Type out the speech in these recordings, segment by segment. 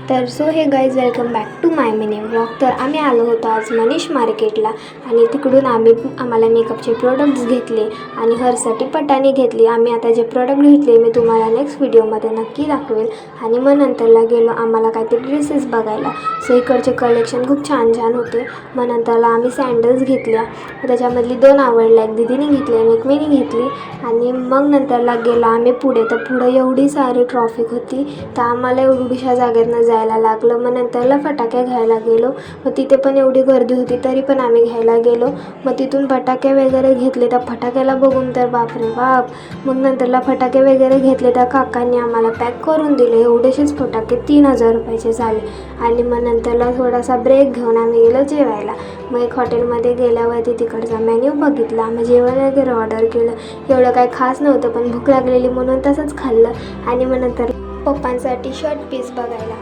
तर so hey guys, welcome back to my mini vlog. तर आम्ही आलो होतो आज मनीष मार्केटला आणि तिकडून आम्हाला मेकअपचे प्रोडक्ट्स घेतले आणि हरसाठी पटाणी घेतली. आम्ही आता जे प्रोडक्ट घेतले मी तुम्हाला नेक्स्ट व्हिडिओमध्ये नक्की दाखवेल. आणि मग नंतरला गेलो आम्हाला काहीतरी ड्रेसेस बघायला. सो इकडचे कलेक्शन खूप छान छान होते. मग नंतरला आम्ही सँडल्स घेतल्या, त्याच्यामधली 2 आवडल्या, एक दीदीने घेतली आणि एक मीनी घेतली. आणि मग नंतरला गेलो आम्ही पुढे, तर पुढं एवढी सारी ट्रॉफिक होती तर आम्हाला एवढ्याशा जागेतनं जायला लागलं. मग नंतरला फटाके घ्यायला गेलो, मग तिथे पण एवढी गर्दी होती तरी पण आम्ही घ्यायला गेलो. मग तिथून फटाके वगैरे घेतले. त्या फटाक्याला बघून तर बापरे बाप. मग नंतरला फटाके वगैरे घेतले, त्या काकांनी आम्हाला पॅक करून दिले. एवढेसेच फटाके 3000 रुपयाचे झाले. आणि मग नंतरला थोडासा ब्रेक घेऊन आम्ही गेलो जेवायला. मग एक हॉटेलमध्ये गेल्यावरती तिकडचा मेन्यू बघितला, मग जेवण वगैरे ऑर्डर केलं. एवढं काही खास नव्हतं पण भूक लागलेली म्हणून तसंच खाल्लं. आणि मग नंतर पप्पांसाठी शर्ट पीस बघायला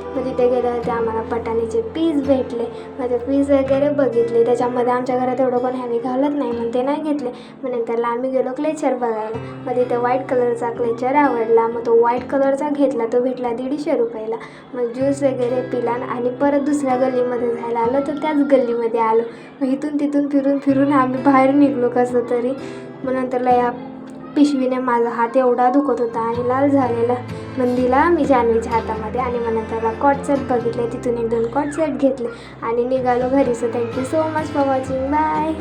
मग तिथे गेल्यावरती आम्हाला पटाणीचे पीस भेटले. मग ते पीस वगैरे बघितले. त्याच्यामध्ये आमच्या घरात एवढं कोण हॅवी घालत नाही म्हणून ते नाही घेतले. मग नंतरला आम्ही गेलो क्लेचर बघायला. मग तिथे व्हाईट कलरचा क्लेचर आवडला, मग तो व्हाईट कलरचा घेतला. तो भेटला 150 रुपयाला. मग ज्यूस वगैरे पिला आणि परत दुसऱ्या गल्लीमध्ये जायला आलो, तर त्याच गल्लीमध्ये आलो. मग इथून तिथून फिरून आम्ही बाहेर निघलो कसं तरी. मग नंतरला या पिशवीने माझा हात एवढा दुखत होता आणि लाल झालेला. मग दिला मी जान्हवीच्या हातामध्ये. आणि मग नंतरला कॉट सेट बघितले, तिथून 1-2 कॉट सेट घेतले आणि निघालो घरी. So thank you so much for watching. Bye.